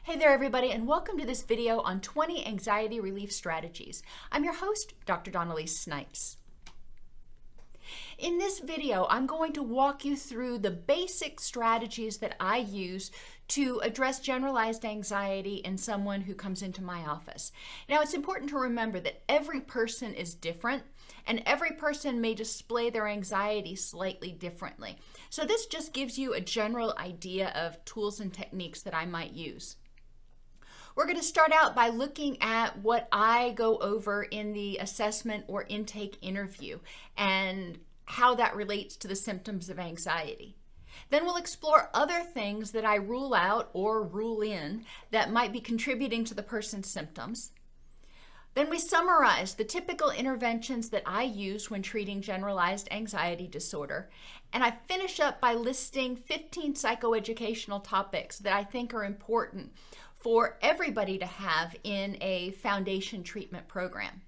Hey there everybody, and welcome to this video on 20 anxiety relief strategies. I'm your host, Dr. Dawn-Elise Snipes. In this video, I'm going to walk you through the basic strategies that I use to address generalized anxiety in someone who comes into my office. Now, it's important to remember that every person is different, and every person may display their anxiety slightly differently. So this just gives you a general idea of tools and techniques that I might use. We're going to start out by looking at what I go over in the assessment or intake interview and how that relates to the symptoms of anxiety. Then we'll explore other things that I rule out or rule in that might be contributing to the person's symptoms. Then we summarize the typical interventions that I use when treating generalized anxiety disorder. And I finish up by listing 15 psychoeducational topics that I think are important for everybody to have in a foundation treatment program.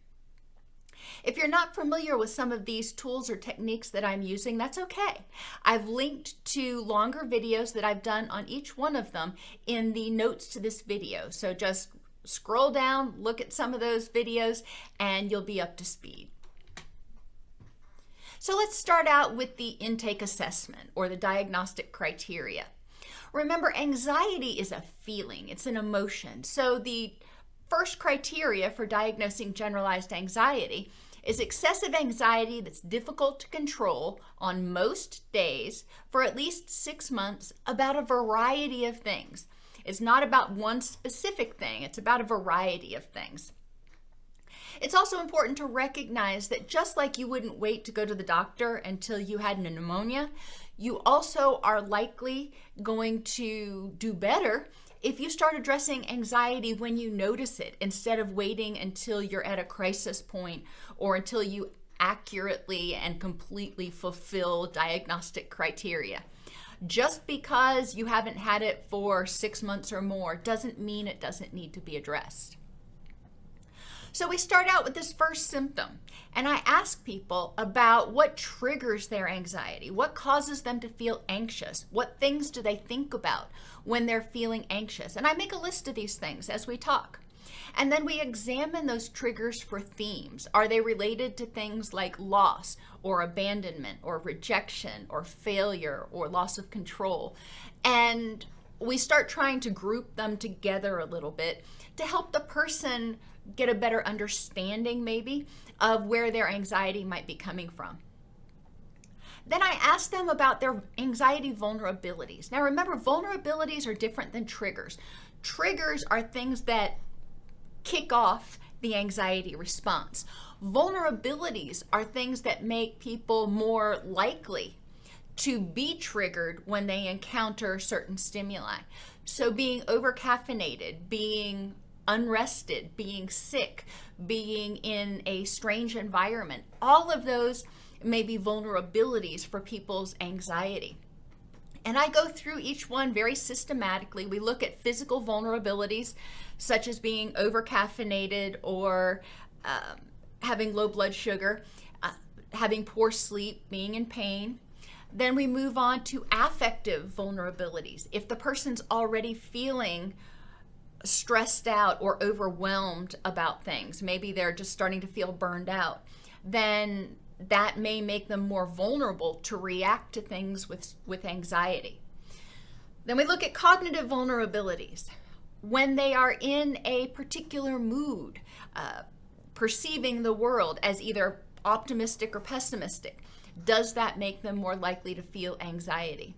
If you're not familiar with some of these tools or techniques that I'm using, that's okay. I've linked to longer videos that I've done on each one of them in the notes to this video. So just scroll down, look at some of those videos, and you'll be up to speed. So let's start out with the intake assessment or the diagnostic criteria. Remember, anxiety is a feeling, it's an emotion. So the first criteria for diagnosing generalized anxiety is excessive anxiety that's difficult to control on most days for at least 6 months about a variety of things. It's not about one specific thing, it's about a variety of things. It's also important to recognize that just like you wouldn't wait to go to the doctor until you had a pneumonia, you also are likely going to do better if you start addressing anxiety when you notice it, instead of waiting until you're at a crisis point or until you accurately and completely fulfill diagnostic criteria. Just because you haven't had it for 6 months or more doesn't mean it doesn't need to be addressed. So we start out with this first symptom, and I ask people about what triggers their anxiety, what causes them to feel anxious, what things do they think about when they're feeling anxious, and I make a list of these things as we talk. And then we examine those triggers for themes. Are they related to things like loss or abandonment or rejection or failure or loss of control? And we start trying to group them together a little bit to help the person get a better understanding maybe of where their anxiety might be coming from. Then I ask them about their anxiety vulnerabilities. Now remember, vulnerabilities are different than triggers. Triggers are things that kick off the anxiety response. Vulnerabilities are things that make people more likely to be triggered when they encounter certain stimuli. So being overcaffeinated, being unrested, being sick, being in a strange environment, all of those may be vulnerabilities for people's anxiety. And I go through each one very systematically. We look at physical vulnerabilities, such as being overcaffeinated or having low blood sugar, having poor sleep, being in pain. Then we move on to affective vulnerabilities. If the person's already feeling stressed out or overwhelmed about things, maybe they're just starting to feel burned out, then that may make them more vulnerable to react to things with anxiety. Then we look at cognitive vulnerabilities. When they are in a particular mood, perceiving the world as either optimistic or pessimistic, does that make them more likely to feel anxiety?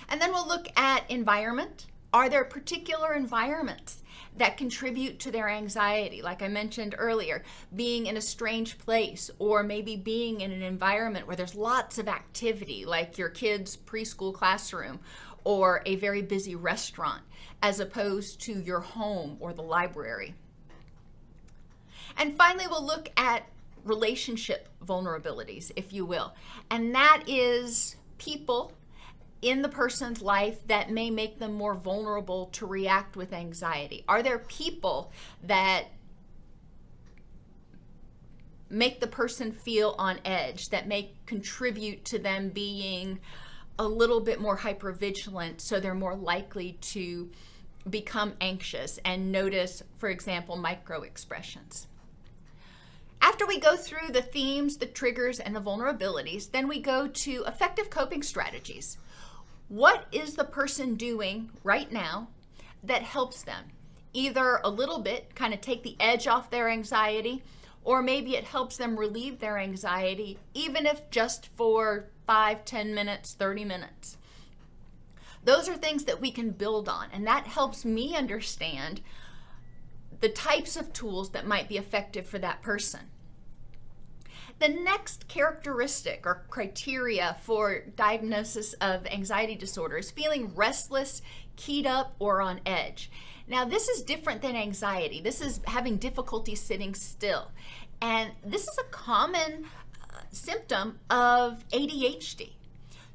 And then we'll look at environment. Are there particular environments that contribute to their anxiety? Like I mentioned earlier, being in a strange place, or maybe being in an environment where there's lots of activity, like your kid's preschool classroom or a very busy restaurant, as opposed to your home or the library. And finally, we'll look at relationship vulnerabilities, if you will. And that is people in the person's life that may make them more vulnerable to react with anxiety. Are there people that make the person feel on edge, that may contribute to them being a little bit more hypervigilant, so they're more likely to become anxious and notice, for example, micro expressions. After we go through the themes, the triggers, and the vulnerabilities, then we go to effective coping strategies. What is the person doing right now that helps them? Either a little bit, kind of take the edge off their anxiety, or maybe it helps them relieve their anxiety, even if just for 5, 10 minutes, 30 minutes. Those are things that we can build on, and that helps me understand the types of tools that might be effective for that person. The next characteristic or criteria for diagnosis of anxiety disorder is feeling restless, keyed up, or on edge. Now, this is different than anxiety. This is having difficulty sitting still. And this is a common symptom of ADHD.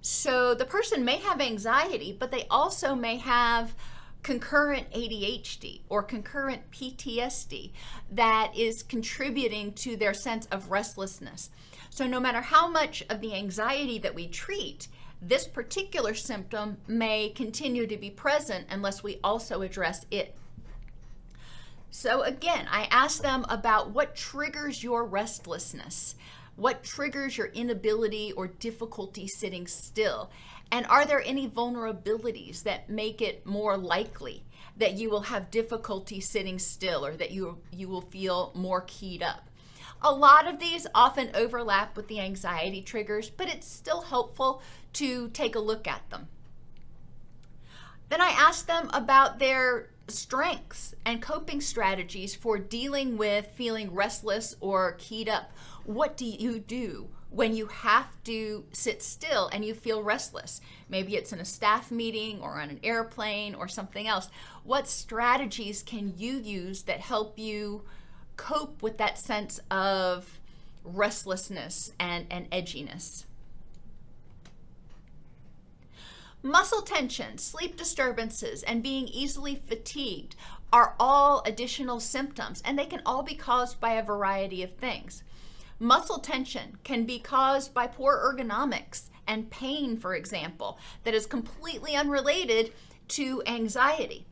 So the person may have anxiety, but they also may have concurrent ADHD or concurrent PTSD that is contributing to their sense of restlessness. So no matter how much of the anxiety that we treat, this particular symptom may continue to be present unless we also address it. So again, I ask them about what triggers your restlessness, what triggers your inability or difficulty sitting still, and are there any vulnerabilities that make it more likely that you will have difficulty sitting still or that you will feel more keyed up? A lot of these often overlap with the anxiety triggers, but it's still helpful to take a look at them. Then I ask them about their strengths and coping strategies for dealing with feeling restless or keyed up. What do you do when you have to sit still and you feel restless? Maybe it's in a staff meeting or on an airplane or something else. What strategies can you use that help you cope with that sense of restlessness and edginess? Muscle tension, sleep disturbances, and being easily fatigued are all additional symptoms, and they can all be caused by a variety of things. Muscle tension can be caused by poor ergonomics and pain, for example, that is completely unrelated to anxiety.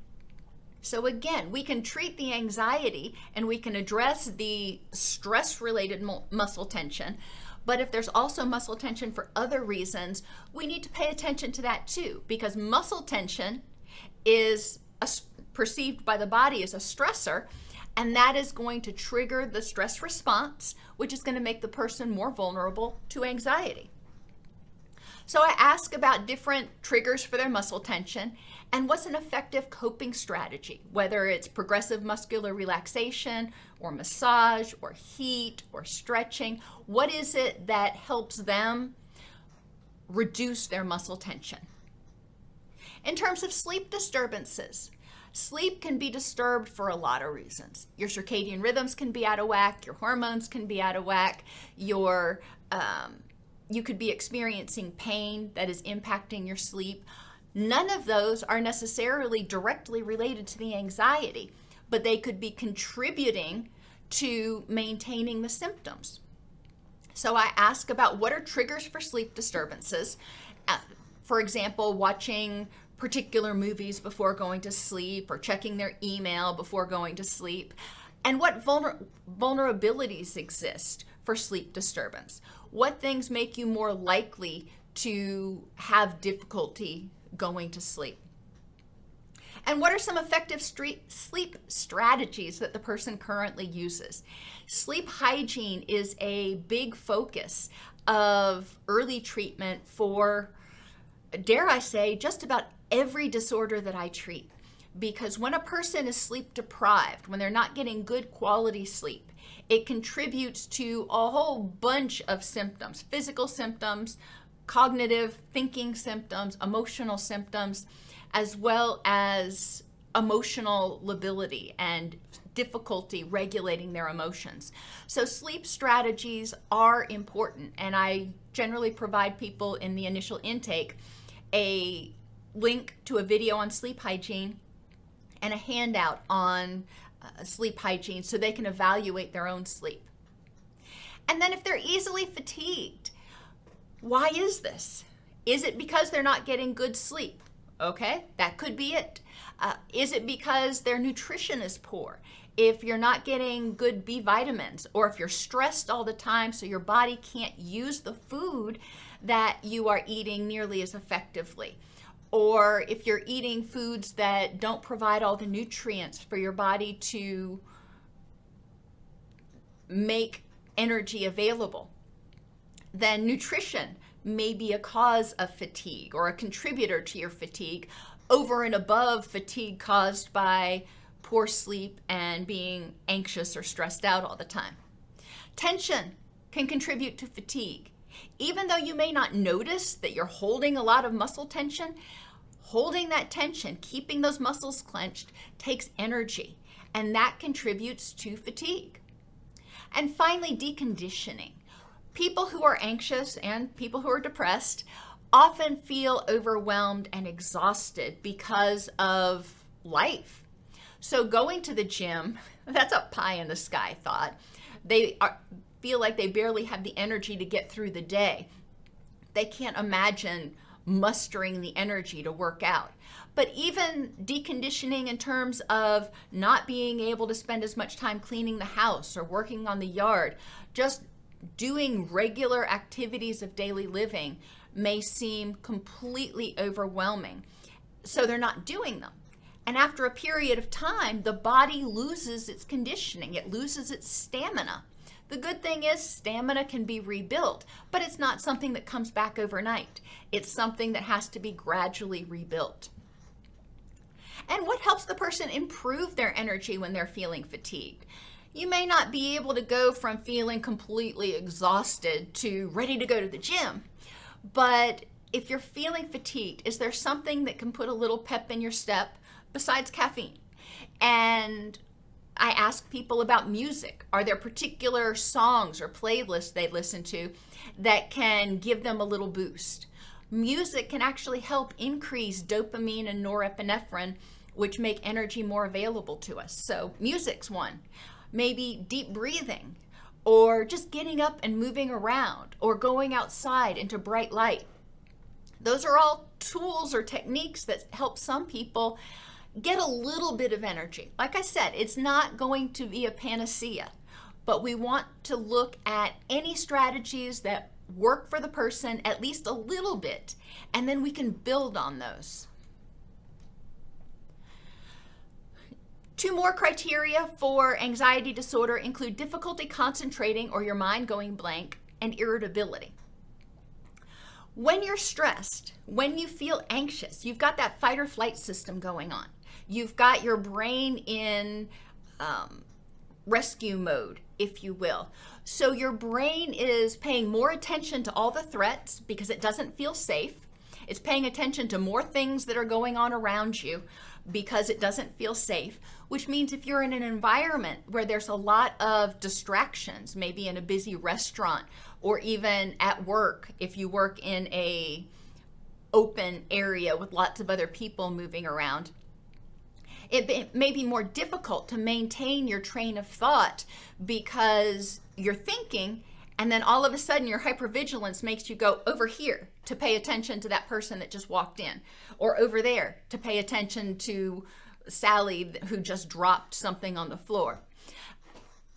So again, we can treat the anxiety and we can address the stress-related muscle tension, but if there's also muscle tension for other reasons, we need to pay attention to that too, because muscle tension is perceived by the body as a stressor, and that is going to trigger the stress response, which is going to make the person more vulnerable to anxiety. So I ask about different triggers for their muscle tension and what's an effective coping strategy, whether it's progressive muscular relaxation or massage or heat or stretching. What is it that helps them reduce their muscle tension? In terms of sleep disturbances, sleep can be disturbed for a lot of reasons. Your circadian rhythms can be out of whack, your hormones can be out of whack, you could be experiencing pain that is impacting your sleep. None of those are necessarily directly related to the anxiety, but they could be contributing to maintaining the symptoms. So I ask about what are triggers for sleep disturbances. For example, watching particular movies before going to sleep or checking their email before going to sleep, and what vulnerabilities exist for sleep disturbance. What things make you more likely to have difficulty going to sleep? And what are some effective sleep strategies that the person currently uses? Sleep hygiene is a big focus of early treatment for, dare I say, just about every disorder that I treat. Because when a person is sleep deprived, when they're not getting good quality sleep, it contributes to a whole bunch of symptoms, physical symptoms, cognitive thinking symptoms, emotional symptoms, as well as emotional lability and difficulty regulating their emotions. So sleep strategies are important, and I generally provide people in the initial intake a link to a video on sleep hygiene and a handout on sleep hygiene so they can evaluate their own sleep. And then if they're easily fatigued, why is this? Is it because they're not getting good sleep? Okay, that could be it. Is it because their nutrition is poor? If you're not getting good B vitamins, or if you're stressed all the time so your body can't use the food that you are eating nearly as effectively, or if you're eating foods that don't provide all the nutrients for your body to make energy available, then nutrition may be a cause of fatigue or a contributor to your fatigue over and above fatigue caused by poor sleep and being anxious or stressed out all the time. Tension can contribute to fatigue. Even though you may not notice that you're holding a lot of muscle tension, holding that tension, keeping those muscles clenched, takes energy, and that contributes to fatigue. And finally, deconditioning. People who are anxious and people who are depressed often feel overwhelmed and exhausted because of life. So going to the gym, that's a pie in the sky thought. They feel like they barely have the energy to get through the day. They can't imagine mustering the energy to work out. But even deconditioning in terms of not being able to spend as much time cleaning the house or working on the yard, just doing regular activities of daily living may seem completely overwhelming. So they're not doing them. And after a period of time, the body loses its conditioning. It loses its stamina. The good thing is stamina can be rebuilt, but it's not something that comes back overnight. It's something that has to be gradually rebuilt. And what helps the person improve their energy when they're feeling fatigued? You may not be able to go from feeling completely exhausted to ready to go to the gym, but if you're feeling fatigued, is there something that can put a little pep in your step besides caffeine? And I ask people about music. Are there particular songs or playlists they listen to that can give them a little boost? Music can actually help increase dopamine and norepinephrine, which make energy more available to us. So music's one. Maybe deep breathing, or just getting up and moving around, or going outside into bright light. Those are all tools or techniques that help some people get a little bit of energy. Like I said, it's not going to be a panacea, but we want to look at any strategies that work for the person at least a little bit, and then we can build on those. 2 more criteria for anxiety disorder include difficulty concentrating or your mind going blank, and irritability. When you're stressed, when you feel anxious, you've got that fight or flight system going on. You've got your brain in rescue mode, if you will. So your brain is paying more attention to all the threats because it doesn't feel safe. It's paying attention to more things that are going on around you because it doesn't feel safe, which means if you're in an environment where there's a lot of distractions, maybe in a busy restaurant or even at work, if you work in a open area with lots of other people moving around, it may be more difficult to maintain your train of thought because you're thinking, and then all of a sudden your hypervigilance makes you go over here to pay attention to that person that just walked in, or over there to pay attention to Sally who just dropped something on the floor.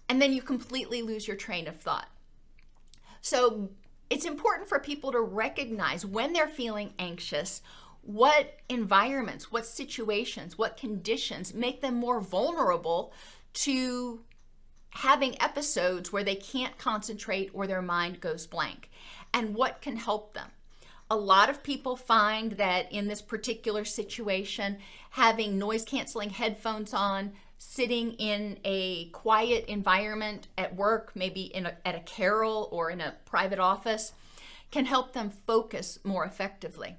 And then you completely lose your train of thought. So it's important for people to recognize when they're feeling anxious, what environments, what situations, what conditions make them more vulnerable to having episodes where they can't concentrate or their mind goes blank, and what can help them. A lot of people find that in this particular situation, having noise-canceling headphones on, sitting in a quiet environment at work, maybe at a carrel or in a private office, can help them focus more effectively.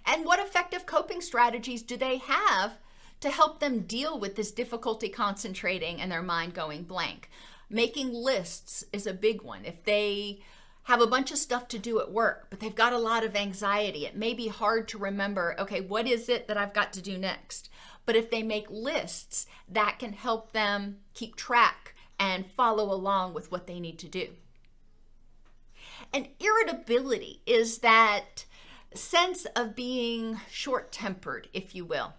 And what effective coping strategies do they have to help them deal with this difficulty concentrating and their mind going blank? Making lists is a big one. If they have a bunch of stuff to do at work, but they've got a lot of anxiety, it may be hard to remember, okay, what is it that I've got to do next? But if they make lists, that can help them keep track and follow along with what they need to do. And irritability is that sense of being short-tempered, if you will.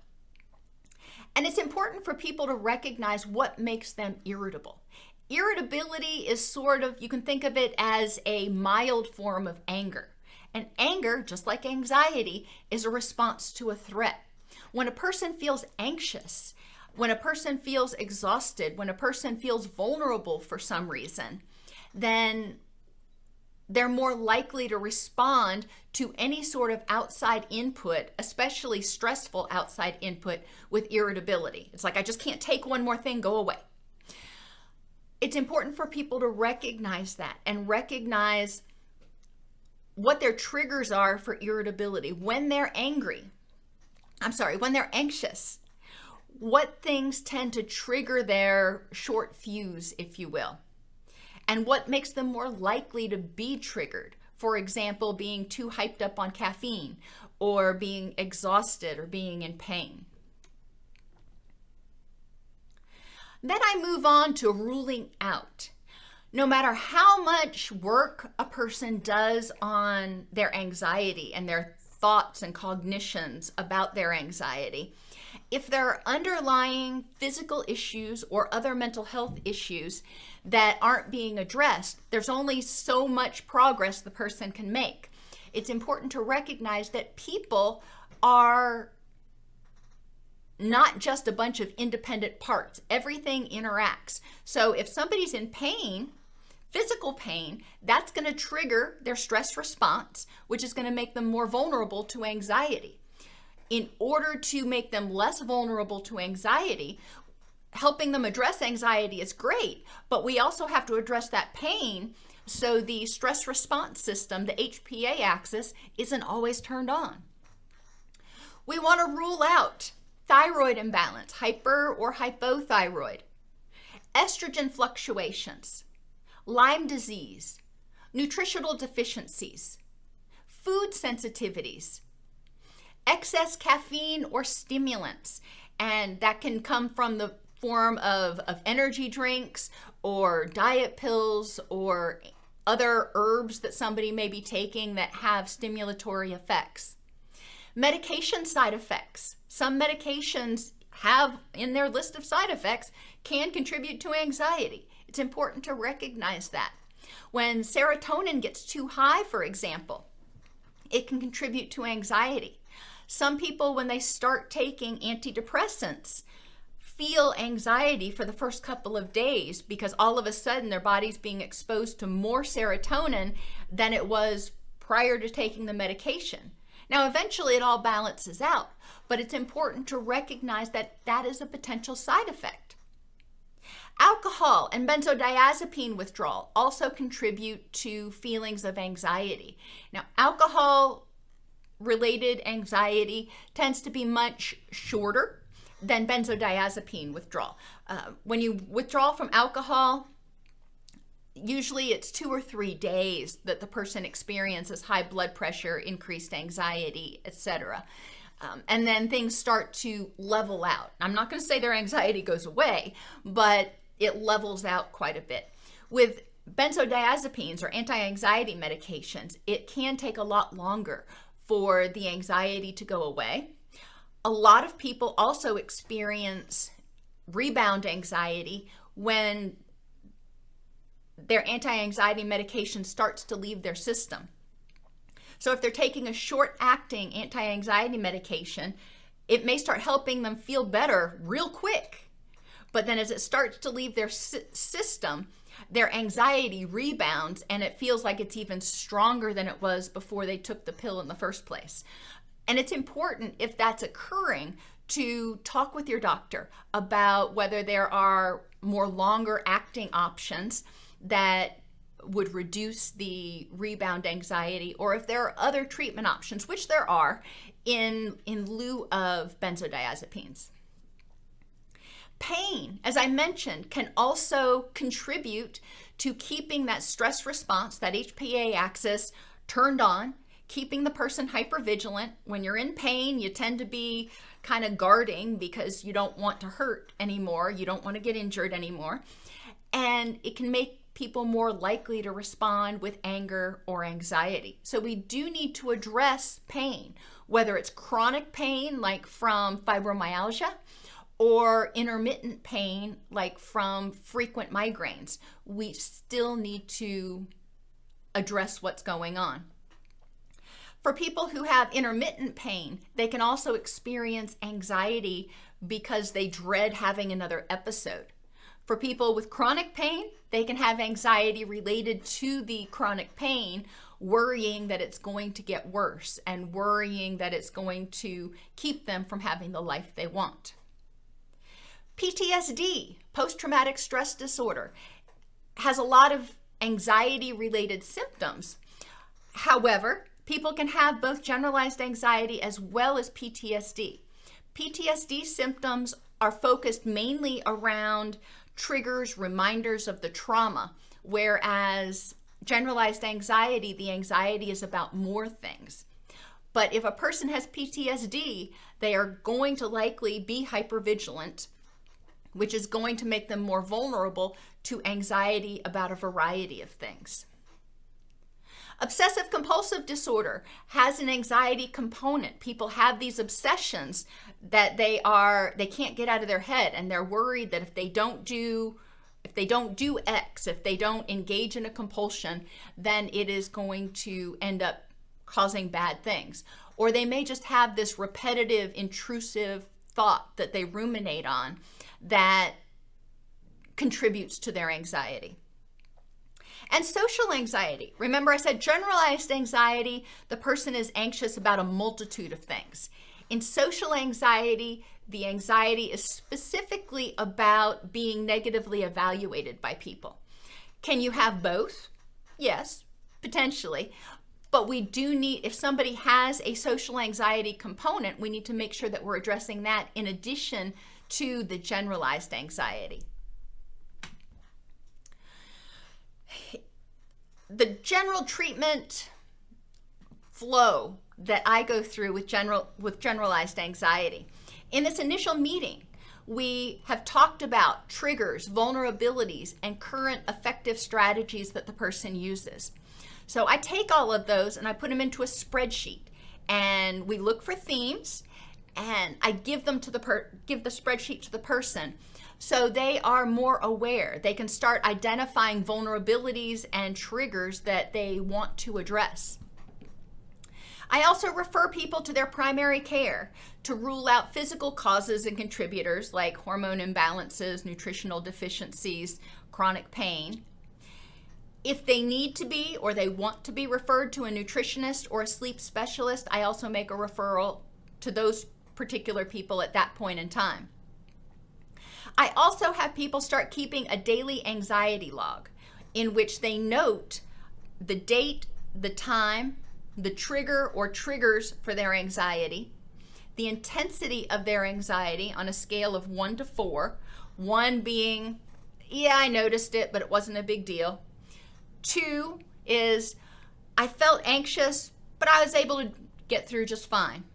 And it's important for people to recognize what makes them irritable. Irritability is sort of, you can think of it as a mild form of anger. And anger, just like anxiety, is a response to a threat. When a person feels anxious, when a person feels exhausted, when a person feels vulnerable for some reason, then they're more likely to respond to any sort of outside input, especially stressful outside input, with irritability. It's like, I just can't take one more thing, go away. It's important for people to recognize that and recognize what their triggers are for irritability. When they're when they're anxious, what things tend to trigger their short fuse, if you will, and what makes them more likely to be triggered. For example, being too hyped up on caffeine, or being exhausted, or being in pain. Then I move on to ruling out. No matter how much work a person does on their anxiety and their thoughts and cognitions about their anxiety, if there are underlying physical issues or other mental health issues that aren't being addressed, there's only so much progress the person can make. It's important to recognize that people are not just a bunch of independent parts. Everything interacts. So if somebody's in pain, physical pain, that's going to trigger their stress response, which is going to make them more vulnerable to anxiety. In order to make them less vulnerable to anxiety, helping them address anxiety is great, but we also have to address that pain so the stress response system, the HPA axis, isn't always turned on. We want to rule out thyroid imbalance, hyper or hypothyroid, estrogen fluctuations, Lyme disease, nutritional deficiencies, food sensitivities, excess caffeine or stimulants, and that can come from the form of energy drinks or diet pills or other herbs that somebody may be taking that have stimulatory effects. Medication side effects. Some medications have in their list of side effects can contribute to anxiety. It's important to recognize that. When serotonin gets too high, for example, it can contribute to anxiety. Some people, when they start taking antidepressants, feel anxiety for the first couple of days because all of a sudden their body's being exposed to more serotonin than it was prior to taking the medication. Now, eventually it all balances out, but it's important to recognize that that is a potential side effect. Alcohol and benzodiazepine withdrawal also contribute to feelings of anxiety. Now, alcohol-related anxiety tends to be much shorter than benzodiazepine withdrawal. When you withdraw from alcohol, usually it's 2 or 3 days that the person experiences high blood pressure, increased anxiety, etc. And then things start to level out. I'm not going to say their anxiety goes away, but it levels out quite a bit. With benzodiazepines or anti-anxiety medications, it can take a lot longer for the anxiety to go away. A lot of people also experience rebound anxiety when their anti-anxiety medication starts to leave their system. So if they're taking a short-acting anti-anxiety medication, it may start helping them feel better real quick. But then as it starts to leave their system, their anxiety rebounds and it feels like it's even stronger than it was before they took the pill in the first place. And it's important, if that's occurring, to talk with your doctor about whether there are more longer acting options that would reduce the rebound anxiety, or if there are other treatment options, which there are, in lieu of benzodiazepines. Pain, as I mentioned, can also contribute to keeping that stress response, that HPA axis, turned on, keeping the person hypervigilant. When you're in pain, you tend to be kind of guarding because you don't want to hurt anymore. You don't want to get injured anymore. And it can make people more likely to respond with anger or anxiety. So we do need to address pain, whether it's chronic pain like from fibromyalgia or intermittent pain like from frequent migraines. We still need to address what's going on. For people who have intermittent pain, they can also experience anxiety because they dread having another episode. For people with chronic pain, they can have anxiety related to the chronic pain, worrying that it's going to get worse and worrying that it's going to keep them from having the life they want. PTSD, post-traumatic stress disorder, has a lot of anxiety-related symptoms. However, people can have both generalized anxiety as well as PTSD. PTSD symptoms are focused mainly around triggers, reminders of the trauma, whereas generalized anxiety, the anxiety is about more things. But if a person has PTSD, they are going to likely be hypervigilant, which is going to make them more vulnerable to anxiety about a variety of things. Obsessive compulsive disorder has an anxiety component. People have these obsessions that they can't get out of their head, and they're worried that if they don't do X, if they don't engage in a compulsion, then it is going to end up causing bad things. Or they may just have this repetitive, intrusive thought that they ruminate on that contributes to their anxiety. And social anxiety. Remember, I said generalized anxiety, the person is anxious about a multitude of things. In social anxiety, the anxiety is specifically about being negatively evaluated by people. Can you have both? Yes, potentially. But we do need, if somebody has a social anxiety component, we need to make sure that we're addressing that in addition to the generalized anxiety. The general treatment flow that I go through with generalized anxiety. In this initial meeting, we have talked about triggers, vulnerabilities, and current effective strategies that the person uses. So I take all of those and I put them into a spreadsheet, and we look for themes, and I give the spreadsheet to the person so they are more aware. They can start identifying vulnerabilities and triggers that they want to address. I also refer people to their primary care to rule out physical causes and contributors like hormone imbalances, nutritional deficiencies, chronic pain. If they need to be or they want to be referred to a nutritionist or a sleep specialist, I also make a referral to those particular people at that point in time. I also have people start keeping a daily anxiety log in which they note the date, the time, the trigger or triggers for their anxiety, the intensity of their anxiety on a scale of 1 to 4, 1 being, yeah, I noticed it, but it wasn't a big deal. 2 is, I felt anxious, but I was able to get through just fine.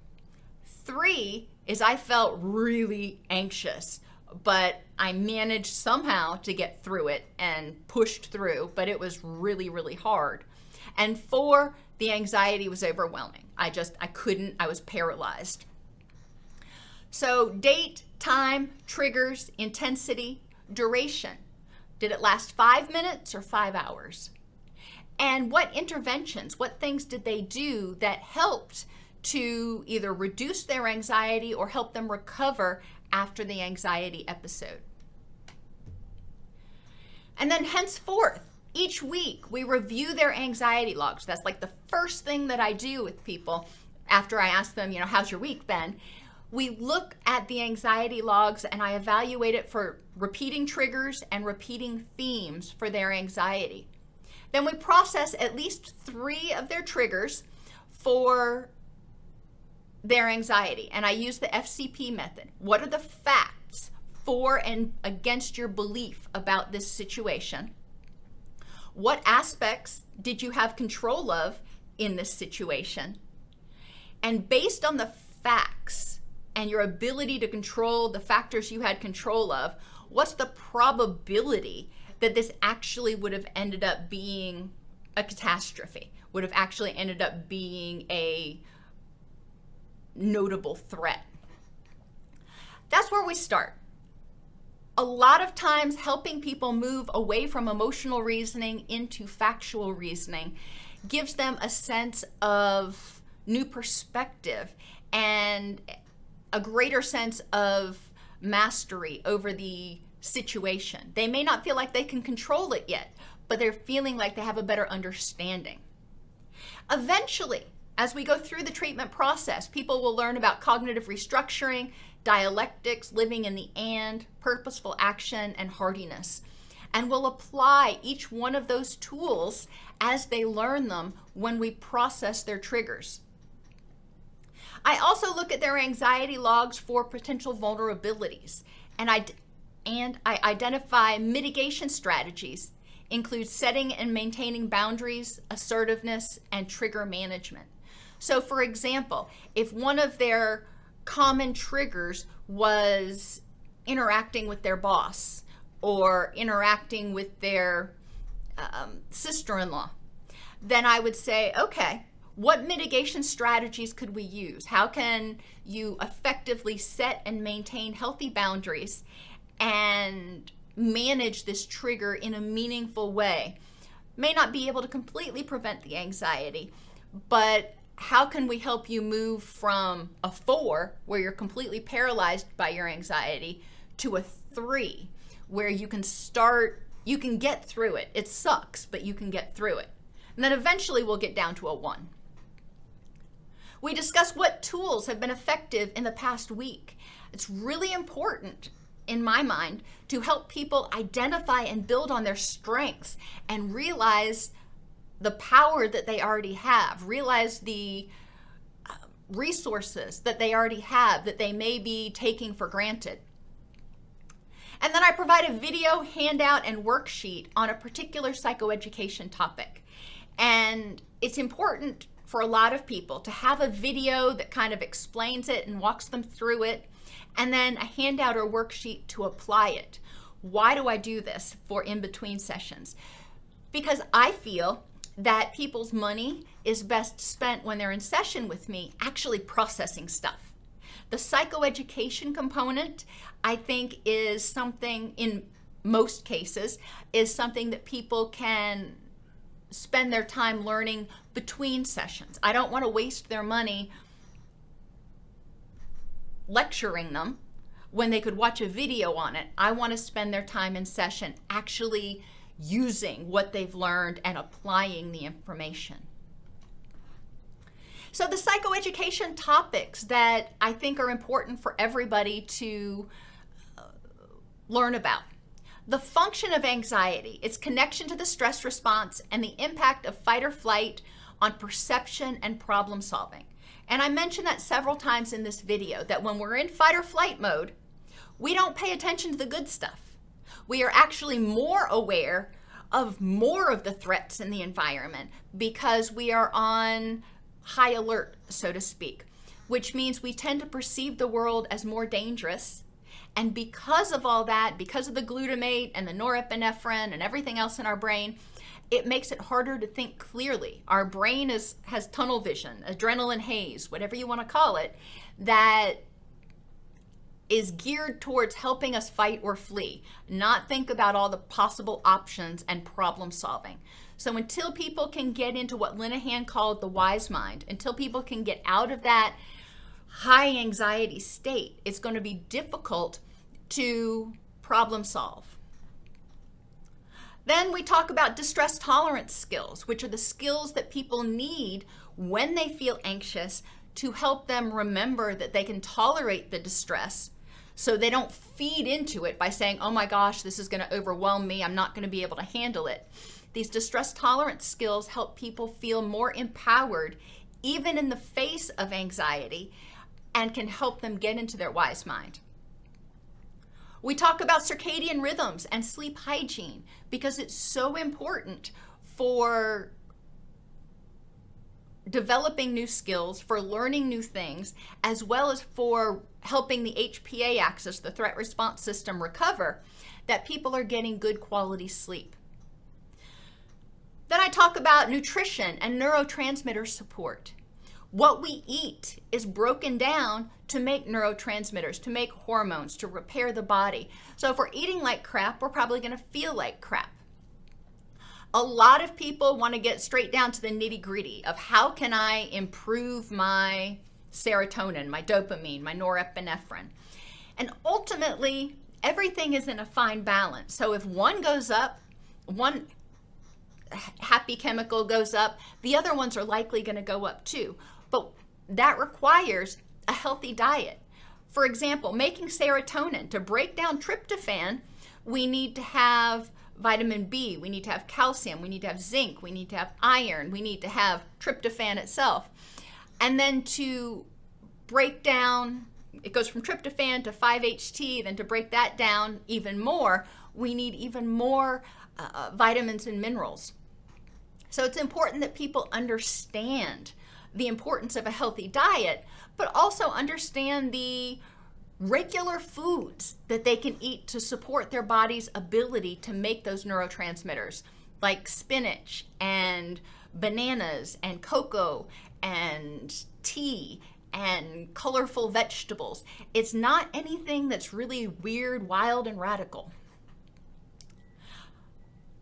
3 is, I felt really anxious, but I managed somehow to get through it and pushed through, but it was really, really hard. And 4, the anxiety was overwhelming. I couldn't, I was paralyzed. So date, time, triggers, intensity, duration. Did it last 5 minutes or 5 hours? And what interventions, what things did they do that helped to either reduce their anxiety or help them recover after the anxiety episode? And then henceforth, each week we review their anxiety logs. That's like the first thing that I do with people after I ask them, how's your week been? We look at the anxiety logs and I evaluate it for repeating triggers and repeating themes for their anxiety. Then we process at least 3 of their triggers for their anxiety. And I use the FCP method. What are the facts for and against your belief about this situation? What aspects did you have control of in this situation? And based on the facts and your ability to control the factors you had control of, what's the probability that this actually would have ended up being a catastrophe, would have actually ended up being a notable threat. That's where we start. A lot of times helping people move away from emotional reasoning into factual reasoning gives them a sense of new perspective and a greater sense of mastery over the situation. They may not feel like they can control it yet, but they're feeling like they have a better understanding. Eventually, as we go through the treatment process, people will learn about cognitive restructuring, dialectics, living in the and, purposeful action, and hardiness, and will apply each one of those tools as they learn them when we process their triggers. I also look at their anxiety logs for potential vulnerabilities, and I identify mitigation strategies, include setting and maintaining boundaries, assertiveness, and trigger management. So for example, if one of their common triggers was interacting with their boss or interacting with their sister-in-law, then I would say, okay, what mitigation strategies could we use? How can you effectively set and maintain healthy boundaries and manage this trigger in a meaningful way? May not be able to completely prevent the anxiety, but how can we help you move from a 4, where you're completely paralyzed by your anxiety, to a 3, where you can get through it. It sucks, but you can get through it. And then eventually we'll get down to a 1. We discuss what tools have been effective in the past week. It's really important, in my mind, to help people identify and build on their strengths and realize the power that they already have, realize the resources that they already have that they may be taking for granted. And then I provide a video, handout, and worksheet on a particular psychoeducation topic. And it's important for a lot of people to have a video that kind of explains it and walks them through it, and then a handout or worksheet to apply it. Why do I do this for in-between sessions? Because I feel that people's money is best spent when they're in session with me actually processing stuff. The psychoeducation component, I think, is something, in most cases, is something that people can spend their time learning between sessions. I don't want to waste their money lecturing them when they could watch a video on it. I want to spend their time in session actually using what they've learned and applying the information. So the psychoeducation topics that I think are important for everybody to learn about. The function of anxiety, its connection to the stress response, and the impact of fight or flight on perception and problem solving. And I mentioned that several times in this video, that when we're in fight or flight mode, we don't pay attention to the good stuff. We are actually more aware of more of the threats in the environment because we are on high alert, so to speak, which means we tend to perceive the world as more dangerous. And because of all that, because of the glutamate and the norepinephrine and everything else in our brain, it makes it harder to think clearly. Our brain has tunnel vision, adrenaline haze, whatever you want to call it, that is geared towards helping us fight or flee, not think about all the possible options and problem solving. So until people can get into what Linehan called the wise mind, until people can get out of that high anxiety state, it's going to be difficult to problem solve. Then we talk about distress tolerance skills, which are the skills that people need when they feel anxious to help them remember that they can tolerate the distress so they don't feed into it by saying, oh my gosh, this is going to overwhelm me, I'm not going to be able to handle it. These distress tolerance skills help people feel more empowered even in the face of anxiety and can help them get into their wise mind. We talk about circadian rhythms and sleep hygiene because it's so important for developing new skills, for learning new things, as well as for helping the HPA axis, the threat response system, recover, that people are getting good quality sleep. Then I talk about nutrition and neurotransmitter support. What we eat is broken down to make neurotransmitters, to make hormones, to repair the body. So if we're eating like crap, we're probably going to feel like crap. A lot of people want to get straight down to the nitty-gritty of how can I improve my serotonin, my dopamine, my norepinephrine. And ultimately, everything is in a fine balance. So if one goes up, one happy chemical goes up, the other ones are likely going to go up too. But that requires a healthy diet. For example, making serotonin, to break down tryptophan, we need to have vitamin B, we need to have calcium, we need to have zinc, we need to have iron, we need to have tryptophan itself. And then to break down, it goes from tryptophan to 5-HT, then to break that down even more, we need even more vitamins and minerals. So it's important that people understand the importance of a healthy diet, but also understand the regular foods that they can eat to support their body's ability to make those neurotransmitters, like spinach and bananas and cocoa and tea and colorful vegetables. It's not anything that's really weird, wild, and radical.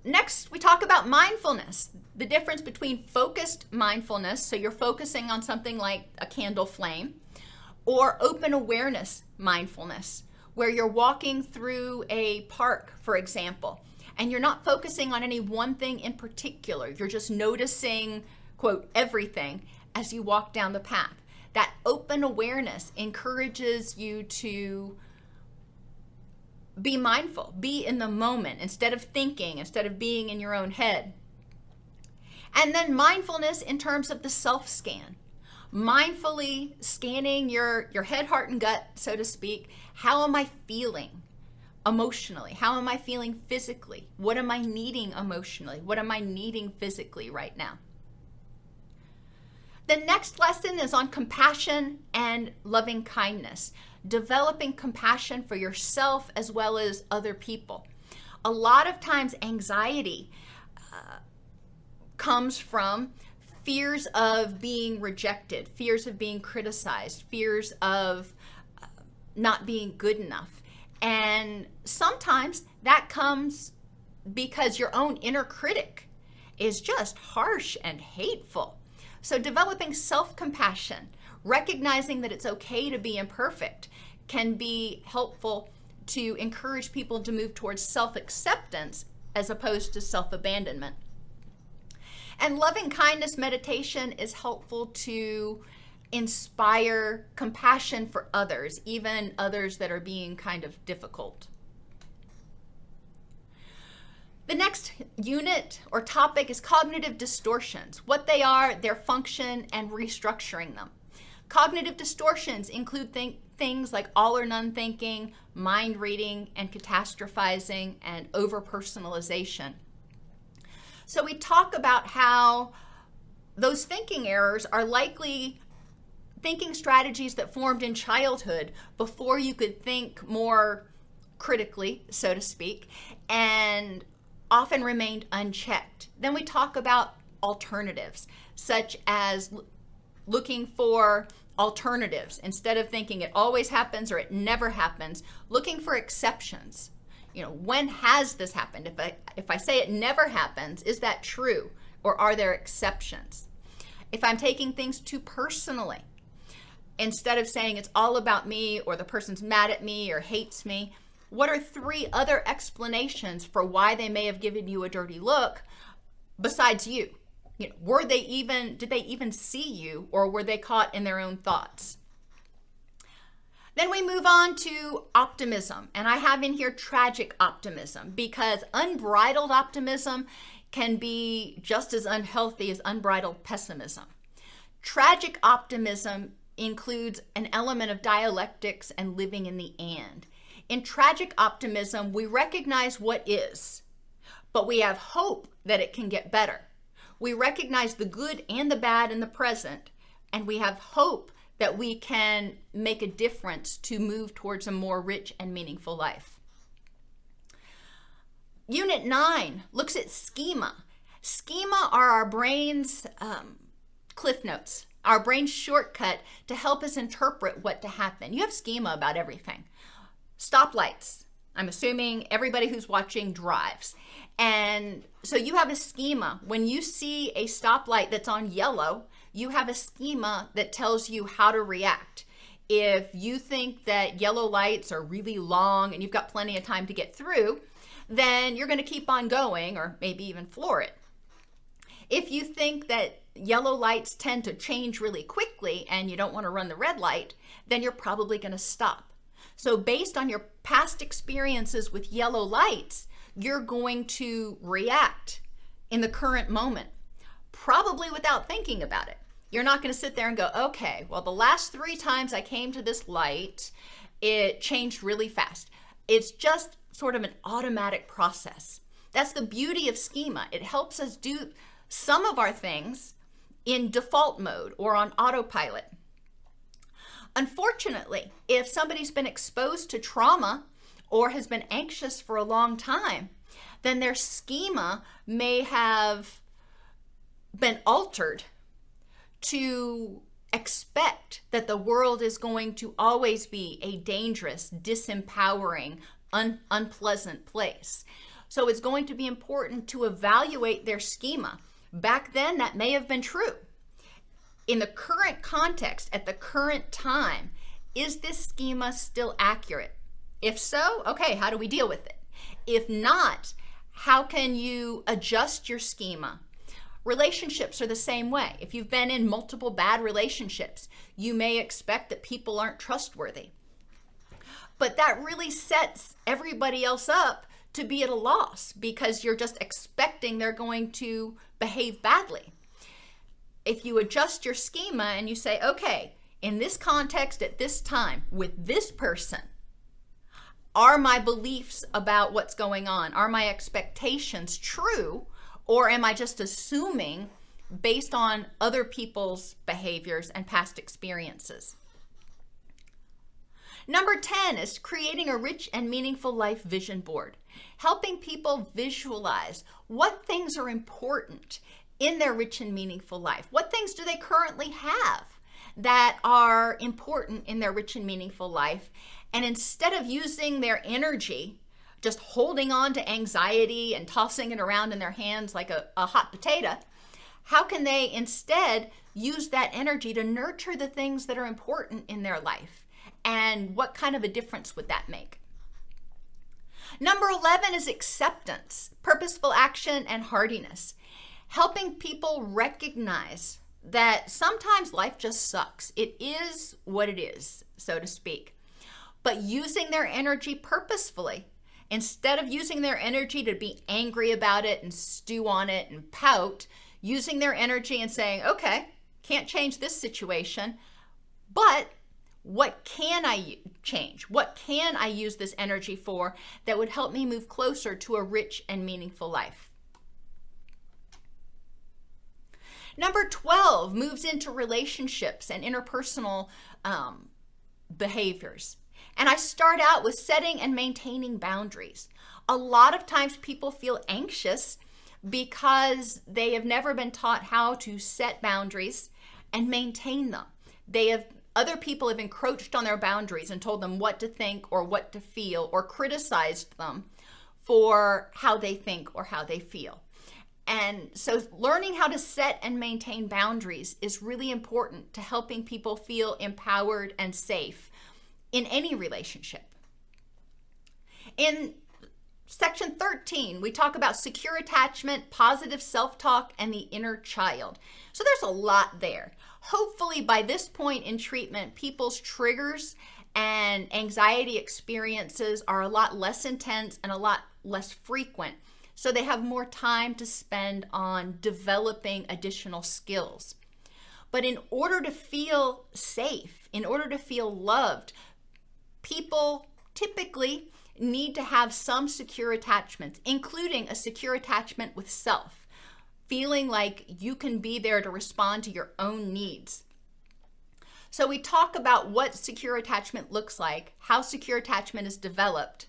Next, we talk about mindfulness, the difference between focused mindfulness, so you're focusing on something like a candle flame, or open awareness mindfulness, where you're walking through a park, for example, and you're not focusing on any one thing in particular. You're just noticing, quote, everything as you walk down the path. That open awareness encourages you to be mindful, be in the moment, instead of thinking, instead of being in your own head. And then mindfulness in terms of the self-scan. Mindfully scanning your head, heart, and gut, so to speak. How am I feeling emotionally? How am I feeling physically? What am I needing emotionally? What am I needing physically right now? The next lesson is on compassion and loving kindness. Developing compassion for yourself as well as other people. A lot of times anxiety comes from fears of being rejected, fears of being criticized, fears of not being good enough. And sometimes that comes because your own inner critic is just harsh and hateful. So developing self-compassion, recognizing that it's okay to be imperfect, can be helpful to encourage people to move towards self-acceptance as opposed to self-abandonment. And loving kindness meditation is helpful to inspire compassion for others, even others that are being kind of difficult. The next unit or topic is cognitive distortions, what they are, their function, and restructuring them. Cognitive distortions include things like all or none thinking, mind reading, and catastrophizing, and over-personalization. So we talk about how those thinking errors are likely thinking strategies that formed in childhood before you could think more critically, so to speak, and often remained unchecked. Then we talk about alternatives, such as looking for alternatives. Instead of thinking it always happens or it never happens, looking for exceptions. You know, when has this happened? If I say it never happens, is that true? Or are there exceptions? If I'm taking things too personally, instead of saying it's all about me or the person's mad at me or hates me, what are 3 other explanations for why they may have given you a dirty look besides you? You know, did they even see you, or were they caught in their own thoughts? Then we move on to optimism, and I have in here tragic optimism, because unbridled optimism can be just as unhealthy as unbridled pessimism. Tragic optimism includes an element of dialectics and living in the and. In tragic optimism, we recognize what is, but we have hope that it can get better. We recognize the good and the bad in the present, and we have hope that we can make a difference to move towards a more rich and meaningful life. Unit 9 looks at schema. Schema are our brain's cliff notes, our brain's shortcut to help us interpret what to happen. You have schema about everything. Stoplights. I'm assuming everybody who's watching drives. And so you have a schema. When you see a stoplight that's on yellow, you have a schema that tells you how to react. If you think that yellow lights are really long and you've got plenty of time to get through, then you're going to keep on going or maybe even floor it. If you think that yellow lights tend to change really quickly and you don't want to run the red light, then you're probably going to stop. So based on your past experiences with yellow lights, you're going to react in the current moment, probably without thinking about it. You're not going to sit there and go, okay, well, the last 3 times I came to this light, it changed really fast. It's just sort of an automatic process. That's the beauty of schema. It helps us do some of our things in default mode or on autopilot. Unfortunately, if somebody's been exposed to trauma or has been anxious for a long time, then their schema may have been altered to expect that the world is going to always be a dangerous, disempowering, unpleasant place. So it's going to be important to evaluate their schema. Back then, that may have been true. In the current context, at the current time, is this schema still accurate? If so, okay, how do we deal with it? If not, how can you adjust your schema? Relationships are the same way. If you've been in multiple bad relationships, you may expect that people aren't trustworthy. But that really sets everybody else up to be at a loss because you're just expecting they're going to behave badly. If you adjust your schema and you say, okay, in this context at this time with this person, are my beliefs about what's going on, are my expectations true, or am I just assuming based on other people's behaviors and past experiences? Number 10 is creating a rich and meaningful life vision board, helping people visualize what things are important in their rich and meaningful life. What things do they currently have that are important in their rich and meaningful life? And instead of using their energy, just holding on to anxiety and tossing it around in their hands like a hot potato, how can they instead use that energy to nurture the things that are important in their life? And what kind of a difference would that make? Number 11 is acceptance, purposeful action, and hardiness. Helping people recognize that sometimes life just sucks. It is what it is, so to speak. But using their energy purposefully, instead of using their energy to be angry about it and stew on it and pout, using their energy and saying, okay, can't change this situation, but what can I change? What can I use this energy for that would help me move closer to a rich and meaningful life? Number 12 moves into relationships and interpersonal behaviors. And I start out with setting and maintaining boundaries. A lot of times people feel anxious because they have never been taught how to set boundaries and maintain them. Other people have encroached on their boundaries and told them what to think or what to feel or criticized them for how they think or how they feel. And so learning how to set and maintain boundaries is really important to helping people feel empowered and safe in any relationship. In section 13, we talk about secure attachment, positive self-talk, and the inner child. So there's a lot there. Hopefully by this point in treatment, people's triggers and anxiety experiences are a lot less intense and a lot less frequent. So they have more time to spend on developing additional skills. But in order to feel safe, in order to feel loved, people typically need to have some secure attachments, including a secure attachment with self. feeling like you can be there to respond to your own needs. So we talk about what secure attachment looks like, how secure attachment is developed,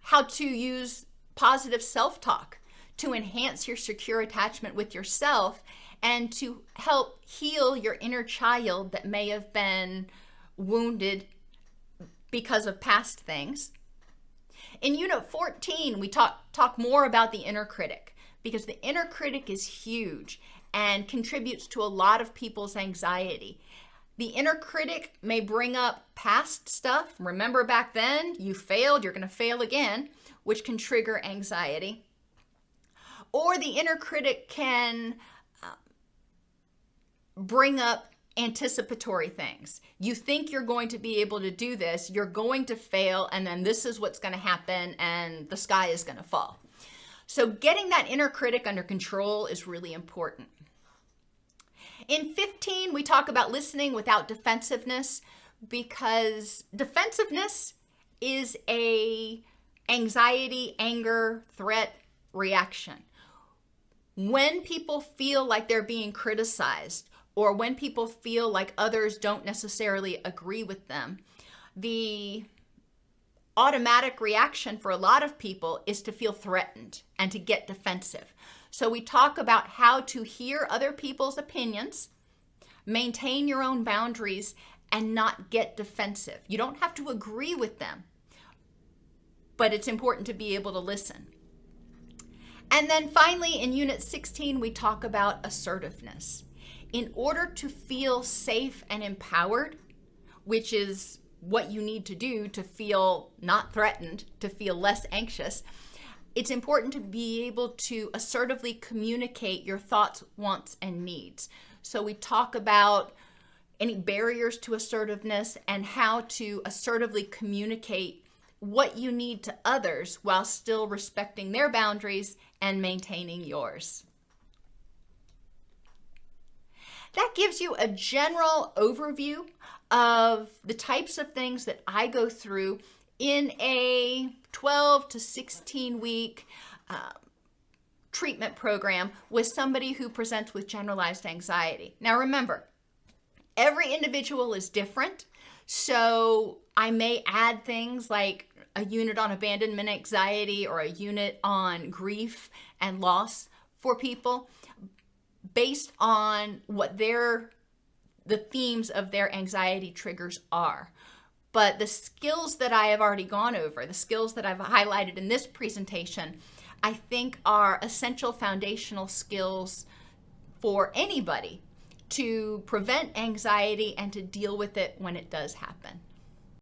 how to use positive self-talk to enhance your secure attachment with yourself and to help heal your inner child that may have been wounded because of past things. In Unit 14, we talk more about the inner critic, because the inner critic is huge and contributes to a lot of people's anxiety. The inner critic may bring up past stuff. Remember back then, you failed, you're going to fail again, which can trigger anxiety. Or the inner critic can bring up anticipatory things. You think you're going to be able to do this, you're going to fail, and then this is what's going to happen, and the sky is going to fall. So getting that inner critic under control is really important. In 15, we talk about listening without defensiveness, because defensiveness is a anxiety, anger, threat reaction. When people feel like they're being criticized, or when people feel like others don't necessarily agree with them, the automatic reaction for a lot of people is to feel threatened and to get defensive. So we talk about how to hear other people's opinions, maintain your own boundaries, and not get defensive. You don't have to agree with them, but it's important to be able to listen. And then finally, in Unit 16, we talk about assertiveness. In order to feel safe and empowered, which is what you need to do to feel not threatened, to feel less anxious, it's important to be able to assertively communicate your thoughts, wants, and needs. So we talk about any barriers to assertiveness and how to assertively communicate what you need to others while still respecting their boundaries and maintaining yours. That gives you a general overview of the types of things that I go through in a 12 to 16 week treatment program with somebody who presents with generalized anxiety. Now remember, every individual is different, so I may add things like a unit on abandonment anxiety or a unit on grief and loss for people based on what the themes of their anxiety triggers are. But the skills that I have already gone over, the skills that I've highlighted in this presentation, I think are essential foundational skills for anybody to prevent anxiety and to deal with it when it does happen.